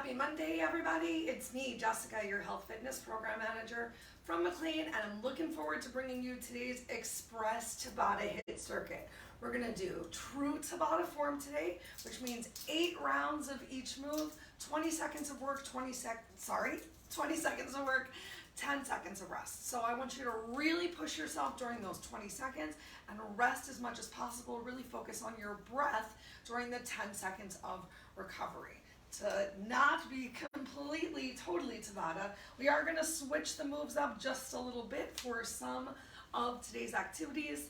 Happy Monday, everybody. It's me, Jessica, your Health Fitness Program Manager from McLean, and I'm looking forward to bringing you today's Express Tabata HIIT circuit. We're going to do true Tabata form today, which means 8 rounds of each move, 20 seconds of work, 20 seconds of work, 10 seconds of rest. So I want you to really push yourself during those 20 seconds and rest as much as possible. Really focus on your breath during the 10 seconds of recovery. To not be completely, totally Tabata, we are going to switch the moves up just a little bit for some of today's activities.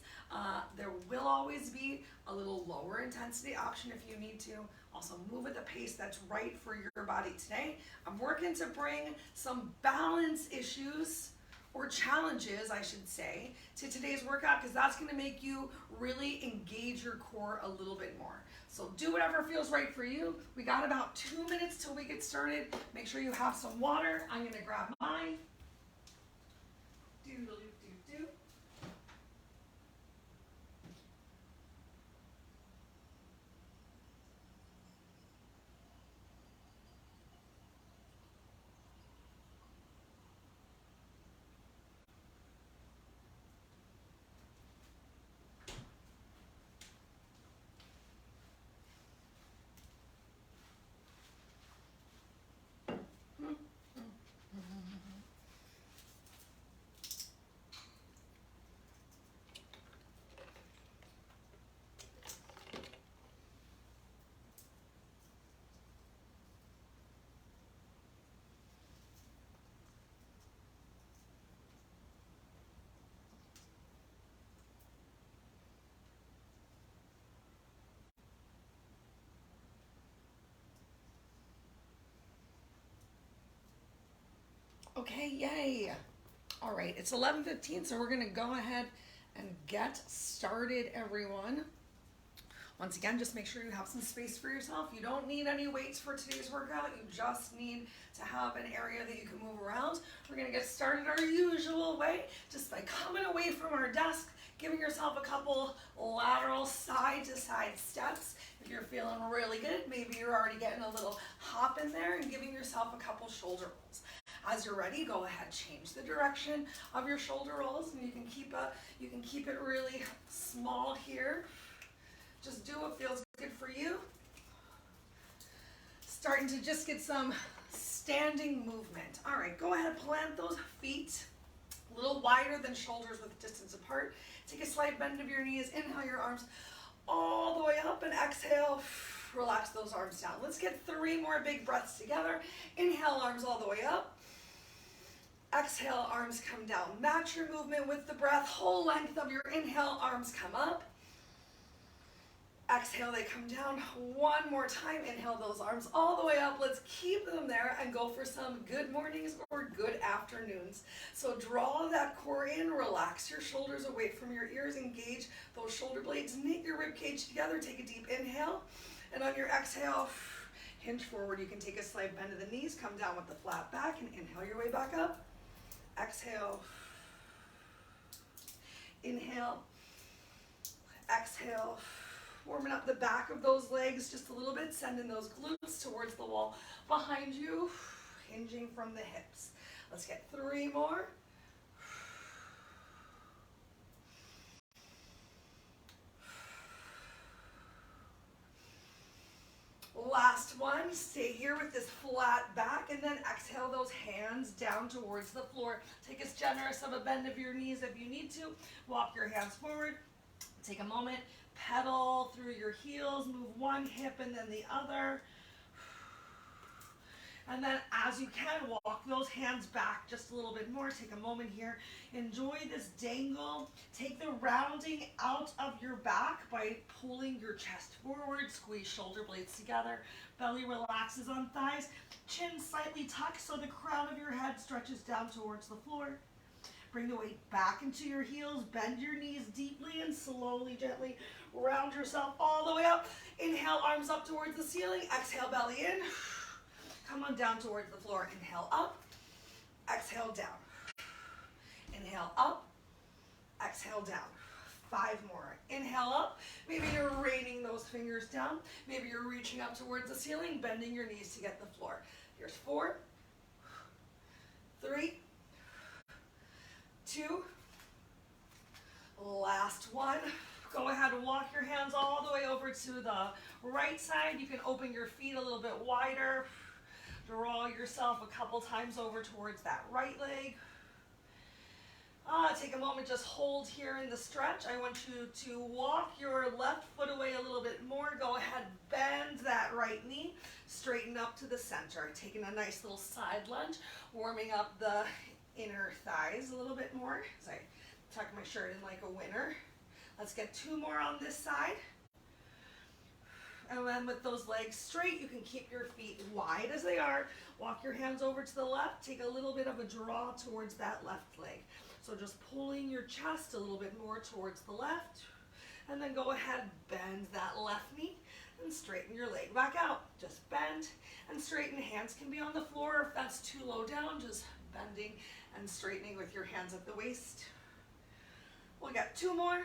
There will always be a little lower intensity option if you need to. Also move at the pace that's right for your body today. I'm working to bring some balance issues or challenges, I should say, to today's workout because that's going to make you really engage your core a little bit more. So do whatever feels right for you. We got about 2 minutes till we get started. Make sure you have some water. I'm going to grab mine. Doodle-doo-doo-doo. Okay, yay. All right, it's 11:15, so we're going to go ahead and get started, everyone. Once again, just make sure you have some space for yourself. You don't need any weights for today's workout. You just need to have an area that you can move around. We're going to get started our usual way, just by coming away from our desk, giving yourself a couple lateral side-to-side steps. If you're feeling really good, maybe you're already getting a little hop in there and giving yourself a couple shoulder rolls. As you're ready, go ahead, change the direction of your shoulder rolls, and you can keep it really small here. Just do what feels good for you. Starting to just get some standing movement. All right, go ahead, plant those feet a little wider than shoulders with distance apart. Take a slight bend of your knees. Inhale your arms all the way up and exhale. Relax those arms down. Let's get 3 more big breaths together. Inhale, arms all the way up. Exhale, arms come down. Match your movement with the breath. Whole length of your inhale, arms come up. Exhale, they come down. One more time. Inhale those arms all the way up. Let's keep them there and go for some good mornings or good afternoons. So draw that core in, relax your shoulders away from your ears, engage those shoulder blades, knit your rib cage together. Take a deep inhale, and on your exhale, hinge forward. You can take a slight bend of the knees, come down with the flat back, and inhale your way back up. Exhale, inhale, exhale. Warming up the back of those legs just a little bit, sending those glutes towards the wall behind you, hinging from the hips. Let's get 3 more. Last one. Stay here with this flat back, and then exhale those hands down towards the floor. Take as generous of a bend of your knees if you need to. Walk your hands forward. Take a moment. Pedal through your heels, move one hip and then the other. And then as you can, walk those hands back just a little bit more. Take a moment here. Enjoy this dangle. Take the rounding out of your back by pulling your chest forward. Squeeze shoulder blades together. Belly relaxes on thighs. Chin slightly tucked so the crown of your head stretches down towards the floor. Bring the weight back into your heels. Bend your knees deeply and slowly, gently round yourself all the way up. Inhale, arms up towards the ceiling. Exhale, belly in. Come on down towards the floor. Inhale up. Exhale down. Inhale up. Exhale down. 5 more. Inhale up. Maybe you're raining those fingers down. Maybe you're reaching up towards the ceiling, bending your knees to get the floor. Here's 4, 3, 2, last one. Go ahead and walk your hands all the way over to the right side. You can open your feet a little bit wider. Draw yourself a couple times over towards that right leg. Take a moment, just hold here in the stretch. I want you to walk your left foot away a little bit more. Go ahead, bend that right knee, straighten up to the center. Taking a nice little side lunge, warming up the inner thighs a little bit more. As I tuck my shirt in like a winner. Let's get 2 more on this side. And then with those legs straight, you can keep your feet wide as they are. Walk your hands over to the left. Take a little bit of a draw towards that left leg. So just pulling your chest a little bit more towards the left. And then go ahead, bend that left knee and straighten your leg back out. Just bend and straighten. Hands can be on the floor. If that's too low down, just bending and straightening with your hands at the waist. We'll get 2 more.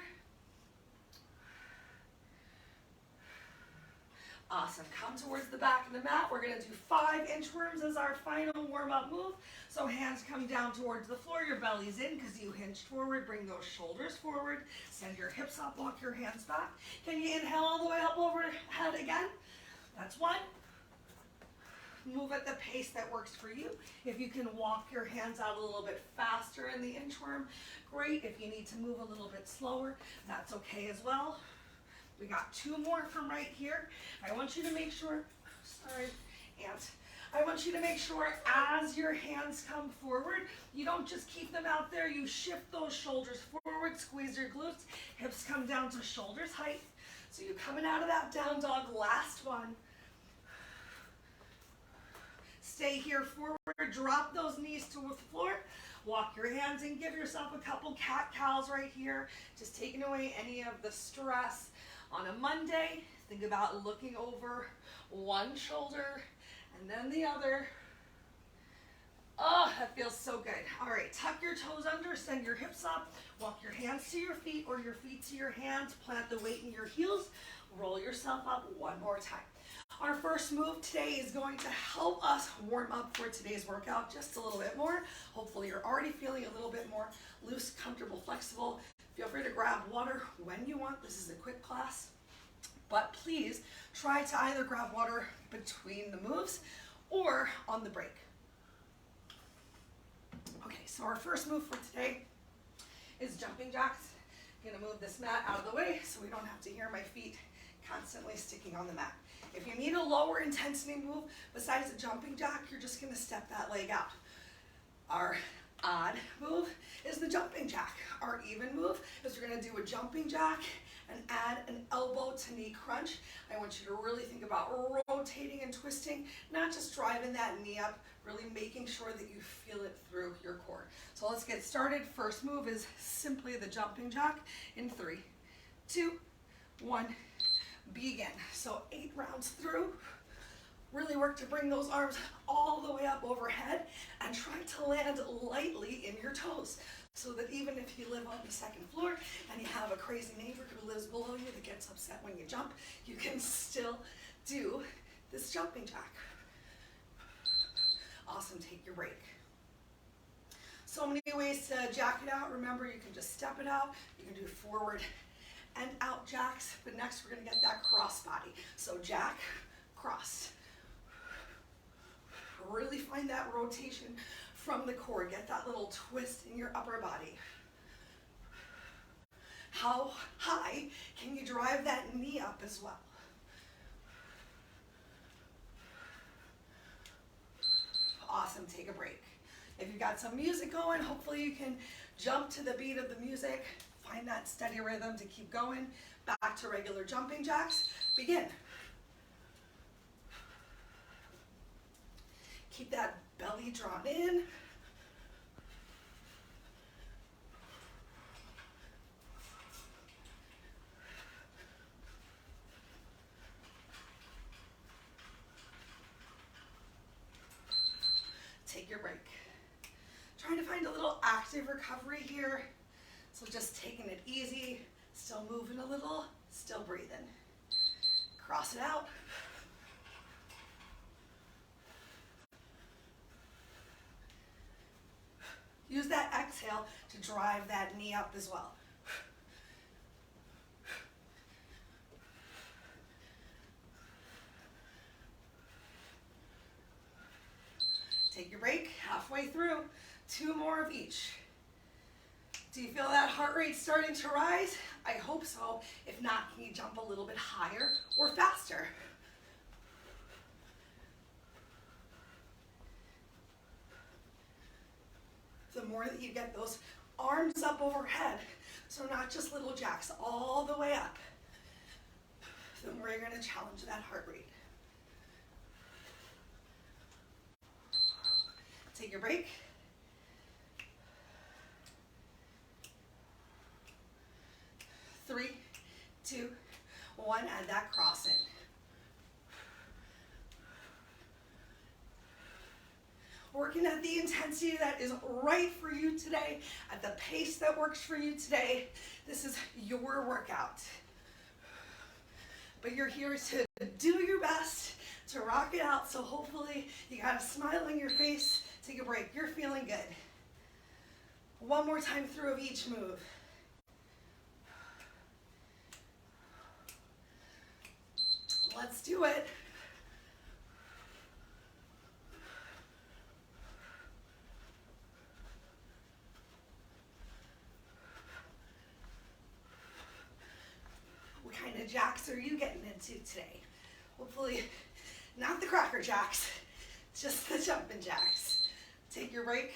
Awesome. Come towards the back of the mat. We're going to do 5 inchworms as our final warm-up move. So hands come down towards the floor. Your belly's in because you hinged forward. Bring those shoulders forward. Send your hips up. Walk your hands back. Can you inhale all the way up overhead again? That's 1. Move at the pace that works for you. If you can walk your hands out a little bit faster in the inchworm, great. If you need to move a little bit slower, that's okay as well. We got 2 more from right here. I want you to make sure, I want you to make sure as your hands come forward, you don't just keep them out there, you shift those shoulders forward, squeeze your glutes, hips come down to shoulders height. So you're coming out of that down dog, last one. Stay here forward, drop those knees to the floor, walk your hands in, give yourself a couple cat-cows right here, just taking away any of the stress. On a Monday, think about looking over one shoulder and then the other. Oh, that feels so good. All right, tuck your toes under, send your hips up, walk your hands to your feet or your feet to your hands, plant the weight in your heels, roll yourself up one more time. Our first move today is going to help us warm up for today's workout just a little bit more. Hopefully you're already feeling a little bit more loose, comfortable, flexible. Feel free to grab water when you want. This is a quick class, but please try to either grab water between the moves or on the break. Okay, so our first move for today is jumping jacks. I'm gonna move this mat out of the way so we don't have to hear my feet constantly sticking on the mat. If you need a lower intensity move besides a jumping jack, you're just gonna step that leg out. Our odd move is the jumping jack. Our even move is we're gonna do a jumping jack and add an elbow to knee crunch. I want you to really think about rotating and twisting, not just driving that knee up, really making sure that you feel it through your core. So let's get started. First move is simply the jumping jack in 3, 2, 1, begin. So 8 rounds through. Really work to bring those arms all the way up overhead and try to land lightly in your toes so that even if you live on the 2nd floor and you have a crazy neighbor who lives below you that gets upset when you jump, you can still do this jumping jack. Awesome, take your break. So many ways to jack it out. Remember, you can just step it out. You can do forward and out jacks, but next we're gonna get that cross body. So jack, cross. Really find that rotation from the core. Get that little twist in your upper body. How high can you drive that knee up as well? Awesome, take a break. If you've got some music going, hopefully you can jump to the beat of the music. Find that steady rhythm to keep going. Back to regular jumping jacks. Begin. Keep that belly drawn in. Take your break. Trying to find a little active recovery here. So just taking it easy, Still moving a little, still breathing. Cross it out. Use that exhale to drive that knee up as well. Take your break, halfway through, 2 more of each. Do you feel that heart rate starting to rise? I hope so. If not, can you jump a little bit higher or faster? The more that you get those arms up overhead, so not just little jacks, all the way up, the more you're going to challenge that heart rate. Take your break. Three, 2, 1, add that cross in. Working at the intensity that is right for you today, at the pace that works for you today. This is your workout. But you're here to do your best, to rock it out, so hopefully you got a smile on your face. Take a break, you're feeling good. One more time through of each move. Let's do it. What kind of jacks are you getting into today? Hopefully not the cracker jacks, just the jumping jacks. Take your break.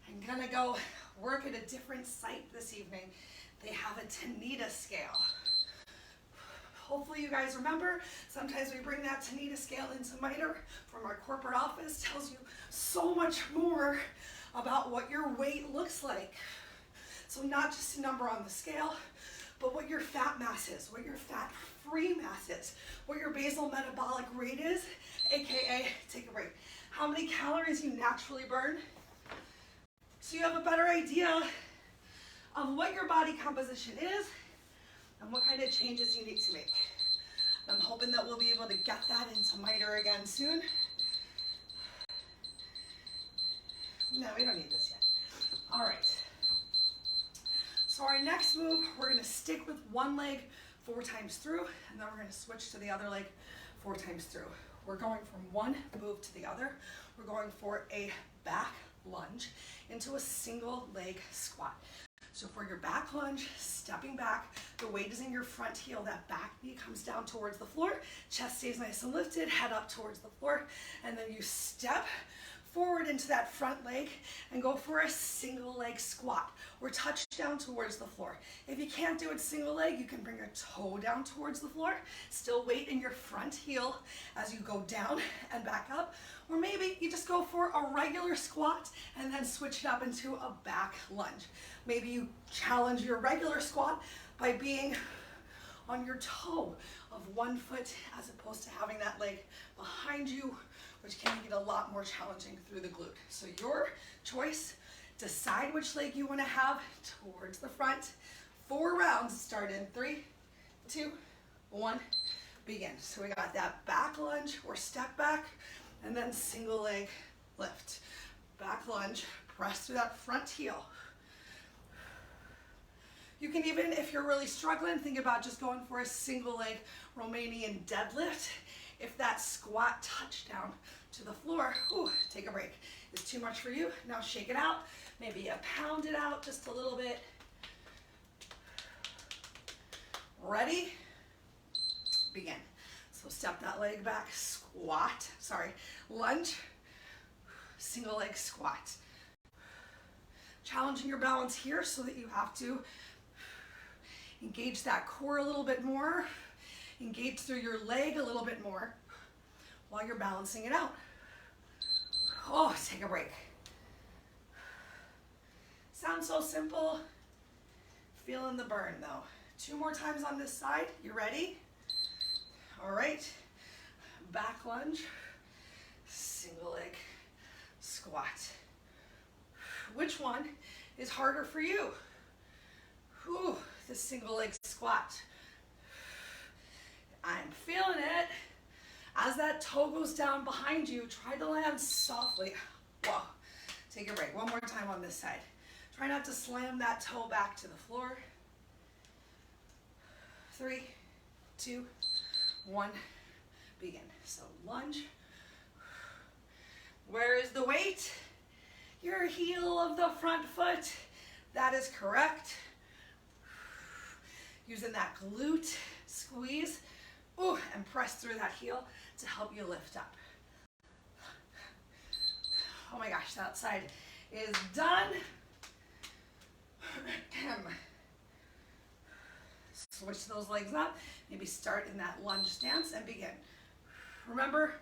I'm gonna go work at a different site this evening. They have a Tanita scale. Hopefully you guys remember, sometimes we bring that Tanita scale into MITRE from our corporate office. Tells you so much more about what your weight looks like. So not just a number on the scale, but what your fat mass is, what your fat-free mass is, what your basal metabolic rate is, AKA, take a break, how many calories you naturally burn. So you have a better idea of what your body composition is and what kind of changes you need to make. I'm hoping that we'll be able to get that into MITRE again soon. No, we don't need this yet. All right. So our next move, we're gonna stick with one leg 4 times through, and then we're gonna switch to the other leg 4 times through. We're going from one move to the other. We're going for a back lunge into a single leg squat. So for your back lunge, stepping back, the weight is in your front heel, that back knee comes down towards the floor, chest stays nice and lifted, head up towards the floor, and then you step forward into that front leg and go for a single leg squat or touch down towards the floor. If you can't do it single leg, you can bring your toe down towards the floor, still weight in your front heel as you go down and back up, or maybe you just go for a regular squat and then switch it up into a back lunge. Maybe you challenge your regular squat by being on your toe of one foot as opposed to having that leg behind you, which can get a lot more challenging through the glute. So your choice, decide which leg you want to have towards the front. 4 rounds, start in 3, 2, 1, begin. So we got that back lunge or step back, and then single leg lift. Back lunge, press through that front heel. You can even, if you're really struggling, think about just going for a single leg Romanian deadlift. If that squat touchdown to the floor, take a break, is too much for you, now shake it out. Maybe you pound it out just a little bit. Ready? Begin. So step that leg back, squat, lunge, single leg squat. Challenging your balance here so that you have to engage that core a little bit more, engage through your leg a little bit more while you're balancing it out. Take a break. Sounds so simple. Feeling the burn though. 2 more times on this side. You ready? All right. Back lunge, single leg squat. Which one is harder for you. Whew, the single leg squat. I'm feeling it. As that toe goes down behind you, try to land softly. Whoa. Take a break. One more time on this side. Try not to slam that toe back to the floor. 3, 2, 1, begin. So lunge. Where is the weight? Your heel of the front foot. That is correct. Using that glute squeeze. Ooh, and press through that heel to help you lift up. Oh my gosh, that side is done. Switch those legs up. Maybe start in that lunge stance and begin. Remember,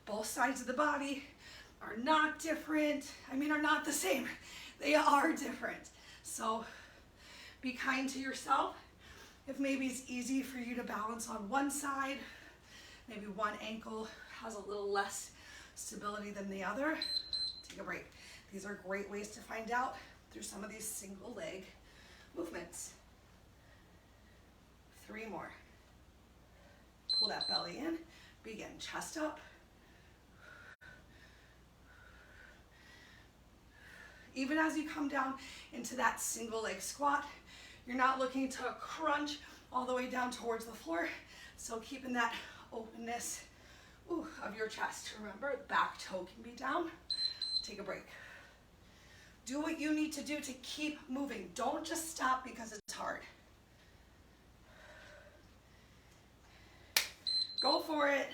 both sides of the body are not different. Are not the same. They are different. So be kind to yourself. If maybe it's easy for you to balance on one side, maybe one ankle has a little less stability than the other, take a break. These are great ways to find out through some of these single leg movements. 3 more. Pull that belly in, begin, chest up. Even as you come down into that single leg squat, you're not looking to crunch all the way down towards the floor. So keeping that openness of your chest. Remember, the back toe can be down. Take a break. Do what you need to do to keep moving. Don't just stop because it's hard. Go for it.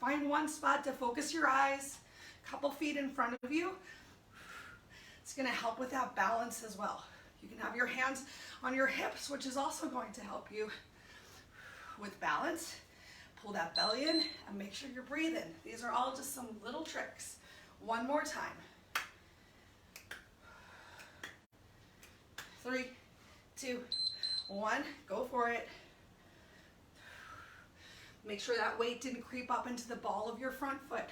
Find one spot to focus your eyes, a couple feet in front of you. It's going to help with that balance as well. You can have your hands on your hips, which is also going to help you with balance. Pull that belly in and make sure you're breathing. These are all just some little tricks. One more time. 3, 2, 1. Go for it. Make sure that weight didn't creep up into the ball of your front foot.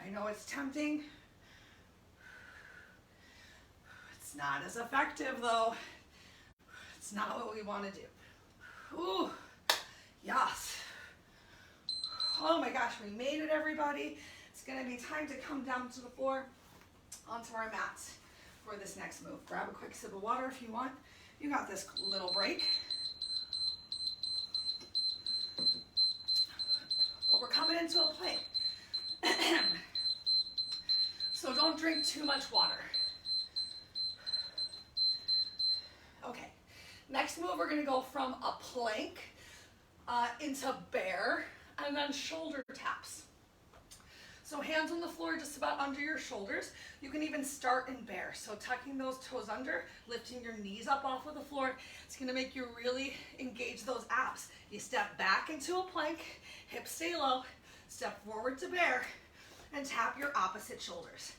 I know it's tempting. It's not as effective though. It's not what we want to do. Ooh, yes. Oh my gosh, we made it, everybody. It's gonna be time to come down to the floor onto our mats for this next move. Grab a quick sip of water if you want. You got this little break. But we're coming into a plank. So don't drink too much water. Okay, next move we're gonna go from a plank into bear and then shoulder taps. So hands on the floor just about under your shoulders. You can even start in bear. So tucking those toes under, lifting your knees up off of the floor. It's gonna make you really engage those abs. You step back into a plank, hips stay low, step forward to bear, and tap your opposite shoulders.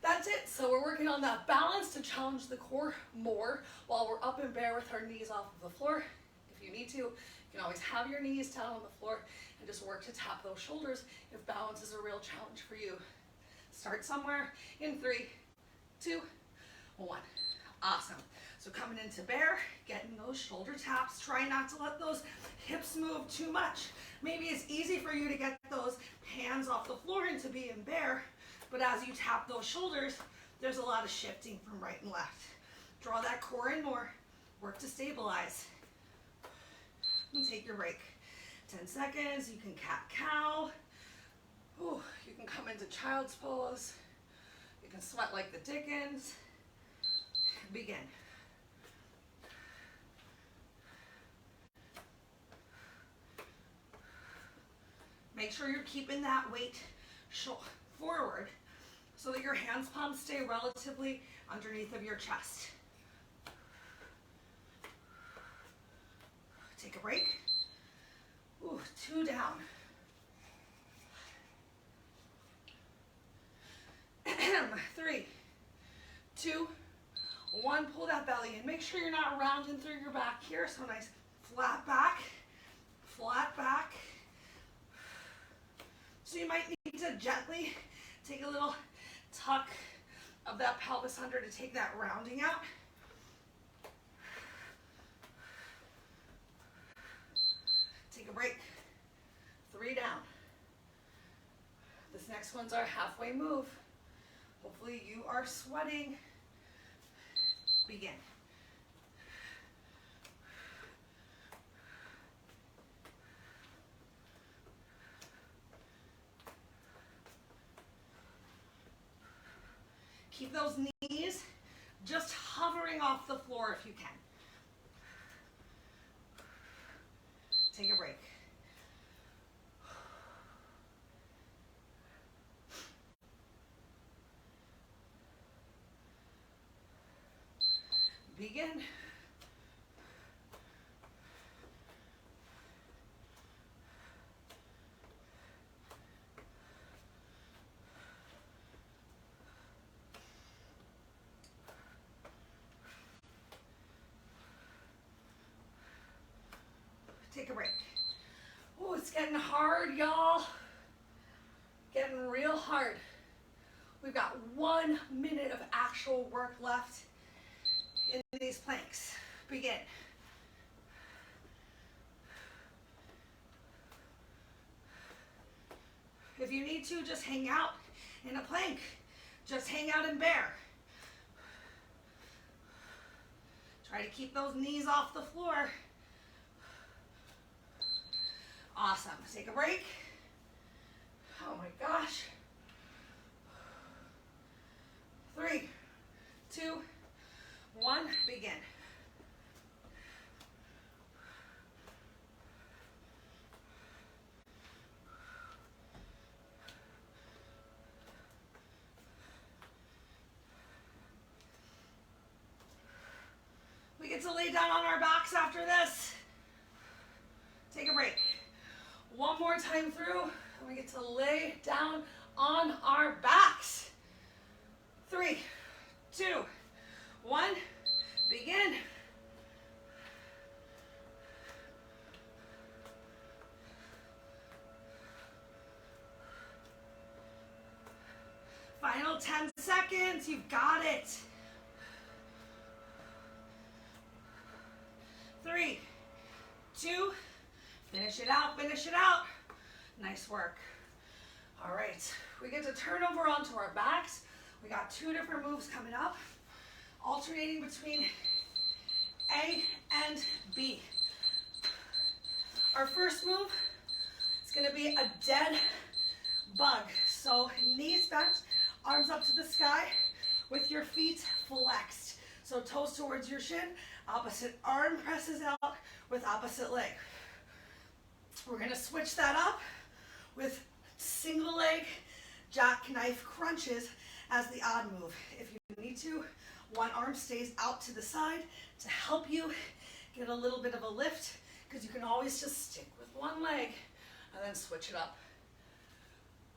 That's it. So we're working on that balance to challenge the core more while we're up in bear with our knees off of the floor. If you need to, you can always have your knees down on the floor and just work to tap those shoulders if balance is a real challenge for you. Start somewhere in 3, 2, 1. Awesome. So coming into bear, getting those shoulder taps. Try not to let those hips move too much. Maybe it's easy for you to get those hands off the floor and to be in bear, but as you tap those shoulders, there's a lot of shifting from right and left. Draw that core in more. Work to stabilize. And take your break. 10 seconds. You can cat-cow. Ooh, you can come into child's pose. You can sweat like the dickens. Begin. Make sure you're keeping that weight forward so that your hands palms stay relatively underneath of your chest. Take a break. Ooh, 2 down. 3, 2, 1. Pull that belly in. Make sure you're not rounding through your back here. So nice flat back, So you might need to gently take a little tuck of that pelvis under to take that rounding out. Take a break. 3 down. This next one's our halfway move. Hopefully you are sweating. Begin. Keep those knees just hovering off the floor if you can. Take a break. Begin. Take a break. Oh, it's getting hard, y'all. Getting real hard. We've got 1 minute of actual work left in these planks. Begin. If you need to, just hang out in a plank. Just hang out in bear. Try to keep those knees off the floor. Awesome. Take a break. Oh my gosh. 3, 2, 1, begin. We get to lay down on our backs after this. Take a break. One more time through, and we get to lay down on our backs. 3, 2, 1, begin. Final 10 seconds, you've got it. 3, 2, finish it out, finish it out. Nice work. All right, we get to turn over onto our backs. We got 2 different moves coming up, alternating between A and B. Our first move is going to be a dead bug. So knees bent, arms up to the sky with your feet flexed. So toes towards your shin, opposite arm presses out with opposite leg. We're going to switch that up with single leg jackknife crunches as the odd move. If you need to, one arm stays out to the side to help you get a little bit of a lift, because you can always just stick with one leg and then switch it up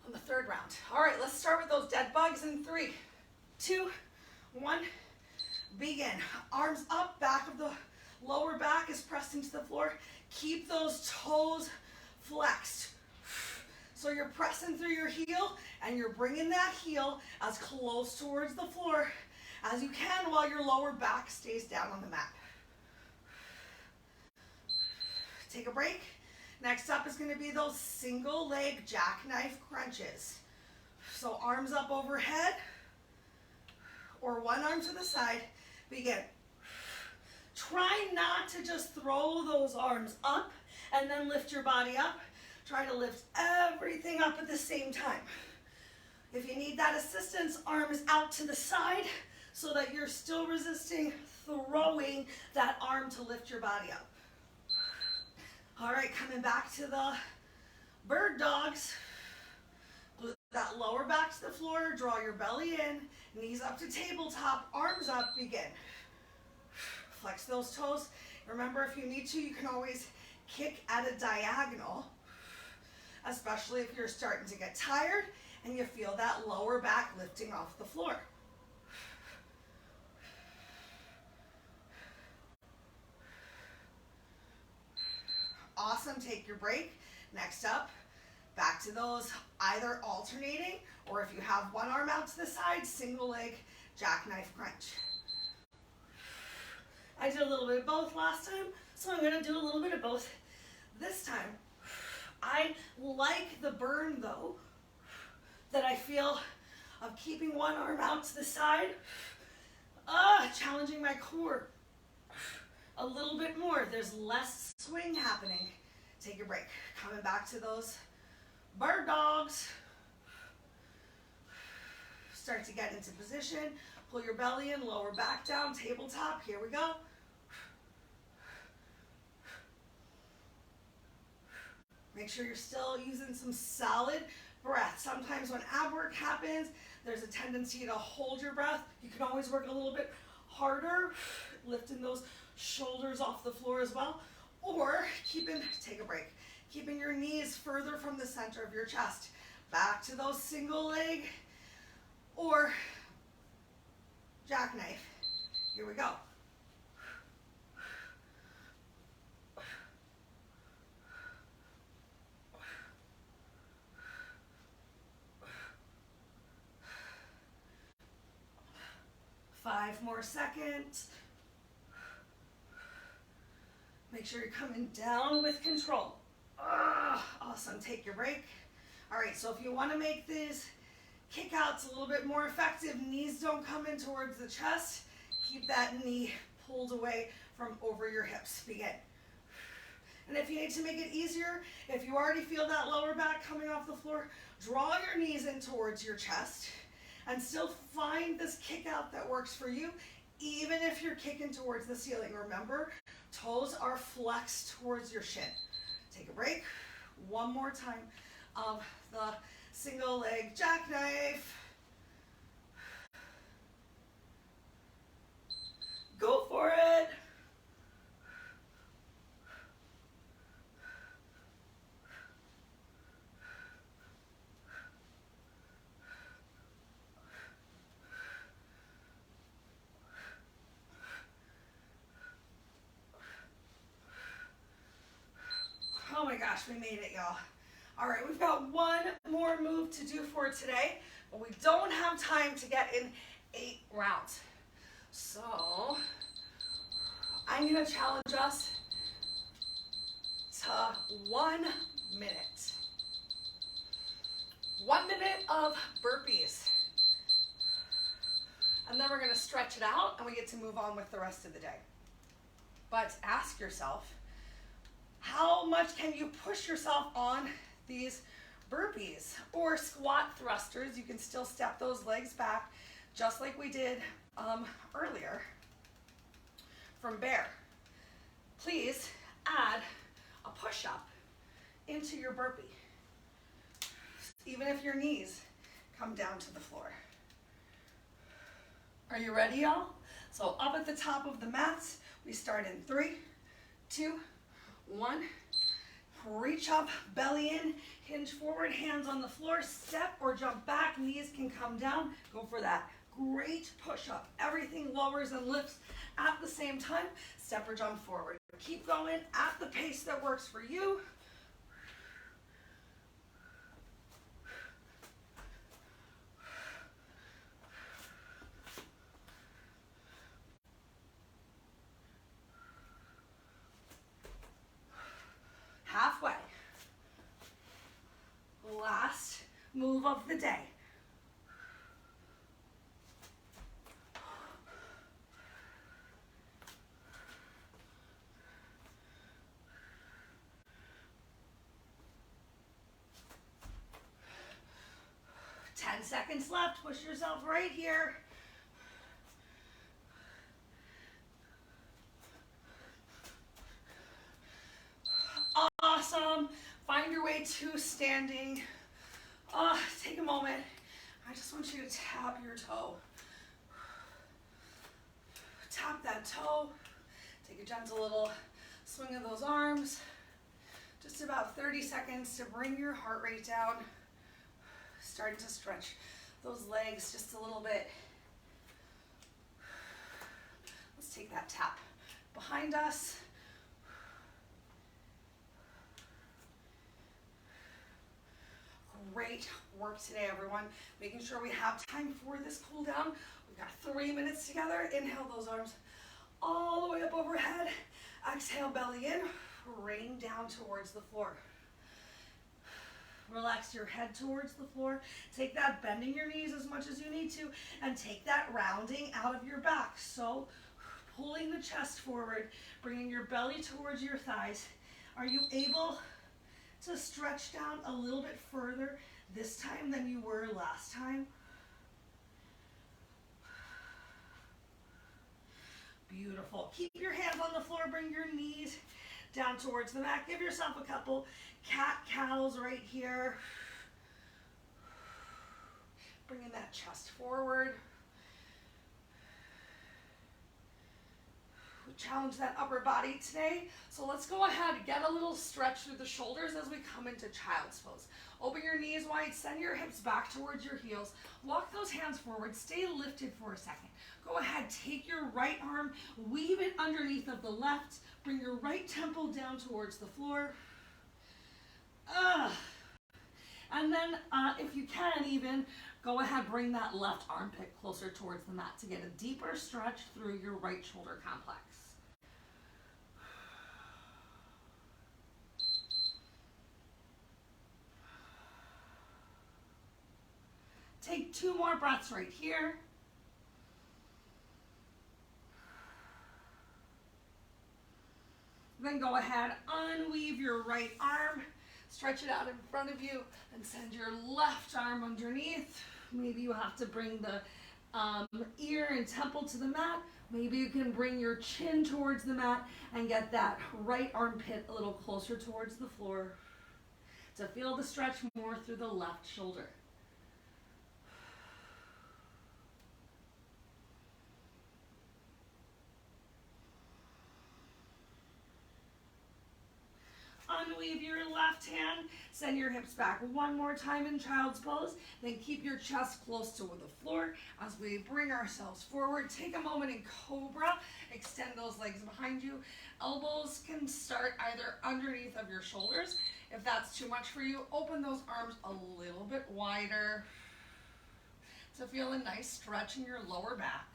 on the third round. All right, let's start with those dead bugs in 3, 2, 1, begin. Arms up, back of the lower back is pressed into the floor. Keep those toes flexed. So you're pressing through your heel and you're bringing that heel as close towards the floor as you can while your lower back stays down on the mat. Take a break. Next up is going to be those single leg jackknife crunches. So arms up overhead or one arm to the side. Begin. Try not to just throw those arms up and then lift your body up. Try to lift everything up at the same time. If you need that assistance, arms out to the side so that you're still resisting throwing that arm to lift your body up. All right, coming back to the bird dogs. Glue that lower back to the floor, draw your belly in, knees up to tabletop, arms up, begin. Flex those toes. Remember, if you need to, you can always kick at a diagonal, especially if you're starting to get tired and you feel that lower back lifting off the floor. Awesome, take your break. Next up, Back to those either alternating, or if you have one arm out to the side, single leg jackknife crunch. I did a little bit of both last time, so I'm gonna do a little bit of both this time. I like the burn though, that I feel of keeping one arm out to the side, challenging my core a little bit more. There's less swing happening. Take a break. Coming back to those bird dogs. Start to get into position. Pull your belly in, lower back down, tabletop. Here we go. Make sure you're still using some solid breath. Sometimes when ab work happens, there's a tendency to hold your breath. You can always work a little bit harder, lifting those shoulders off the floor as well, or take a break, keeping your knees further from the center of your chest. Back to those single leg or jackknife. Here we go. Five more seconds. Make sure you're coming down with control. Awesome, take your break. All right, so if you want to make these kickouts a little bit more effective, knees don't come in towards the chest. Keep that knee pulled away from over your hips. Begin. And if you need to make it easier, if you already feel that lower back coming off the floor, draw your knees in towards your chest and still find this kick out that works for you, even if you're kicking towards the ceiling. Remember, toes are flexed towards your shin. Take a break. One more time of the single leg jackknife. Go for it. Oh my gosh, we made it, y'all. All right, we've got one more move to do for today, but we don't have time to get in 8 rounds. So I'm gonna challenge us to 1 minute. 1 minute of burpees. And then we're gonna stretch it out and we get to move on with the rest of the day. But ask yourself, how much can you push yourself on these burpees or squat thrusters? You can still step those legs back just like we did earlier from bear. Please add a push-up into your burpee, even if your knees come down to the floor. Are you ready, y'all? So up at the top of the mats, we start in 3, 2, 1. Reach up, belly in, hinge forward, hands on the floor, step or jump back, knees can come down. Go for that great push-up. Everything lowers and lifts at the same time. Step or jump forward. Keep going at the pace that works for you. Halfway. Last move of the day. Ten seconds left. Push yourself right here. Awesome. Find your way to standing. Take a moment. I just want you to tap your toe. Tap that toe. Take a gentle little swing of those arms. Just about 30 seconds to bring your heart rate down. Starting to stretch those legs just a little bit. Let's take that tap behind us. great work today, everyone. Making sure we have time for this cool down. We've got 3 minutes together. Inhale those arms all the way up overhead. Exhale, belly in, rain down towards the floor. Relax your head towards the floor. Take that bending your knees as much as you need to, and take that rounding out of your back. So pulling the chest forward, bringing your belly towards your thighs. Are you able to stretch down a little bit further this time than you were last time? Beautiful. Keep your hands on the floor, bring your knees down towards the mat. Give yourself a couple cat-cows right here. Bringing that chest forward. We challenge that upper body today. So let's go ahead and get a little stretch through the shoulders as we come into child's pose. Open your knees wide, send your hips back towards your heels. Walk those hands forward, stay lifted for a second. Go ahead, take your right arm, weave it underneath of the left. Bring your right temple down towards the floor. And then if you can even, go ahead, bring that left armpit closer towards the mat to get a deeper stretch through your right shoulder complex. Take 2 more breaths right here. Then go ahead, unweave your right arm, stretch it out in front of you, and send your left arm underneath. Maybe you have to bring the ear and temple to the mat. Maybe you can bring your chin towards the mat and get that right armpit a little closer towards the floor to feel the stretch more through the left shoulder. Unweave your left hand, send your hips back one more time in child's pose, then keep your chest close to the floor as we bring ourselves forward. Take a moment in cobra, extend those legs behind you. Elbows can start either underneath of your shoulders. If that's too much for you, open those arms a little bit wider to feel a nice stretch in your lower back.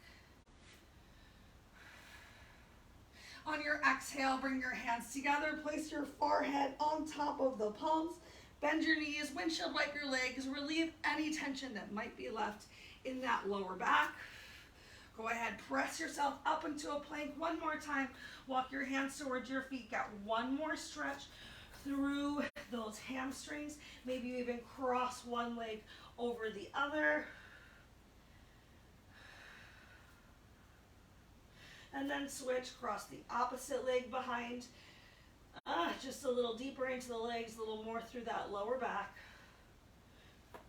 On your exhale, bring your hands together, place your forehead on top of the palms, bend your knees, windshield wipe your legs, relieve any tension that might be left in that lower back. Go ahead, press yourself up into a plank one more time. Walk your hands towards your feet, get one more stretch through those hamstrings. Maybe you even cross one leg over the other. And then switch, cross the opposite leg behind. Just a little deeper into the legs, a little more through that lower back.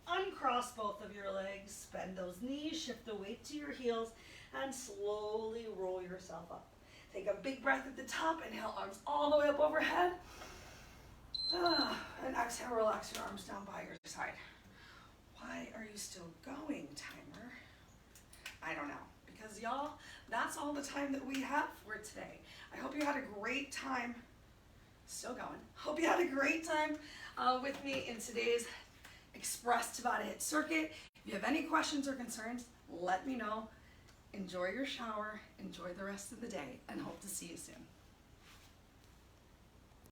Uncross both of your legs, bend those knees, shift the weight to your heels, and slowly roll yourself up. Take a big breath at the top, inhale, arms all the way up overhead. And exhale, relax your arms down by your side. Why are you still going, timer? I don't know. Because y'all, that's all the time that we have for today. I hope you had a great time. Still going. Hope you had a great time with me in today's Express Tabata HIIT circuit. If you have any questions or concerns, let me know. Enjoy your shower, enjoy the rest of the day, and hope to see you soon.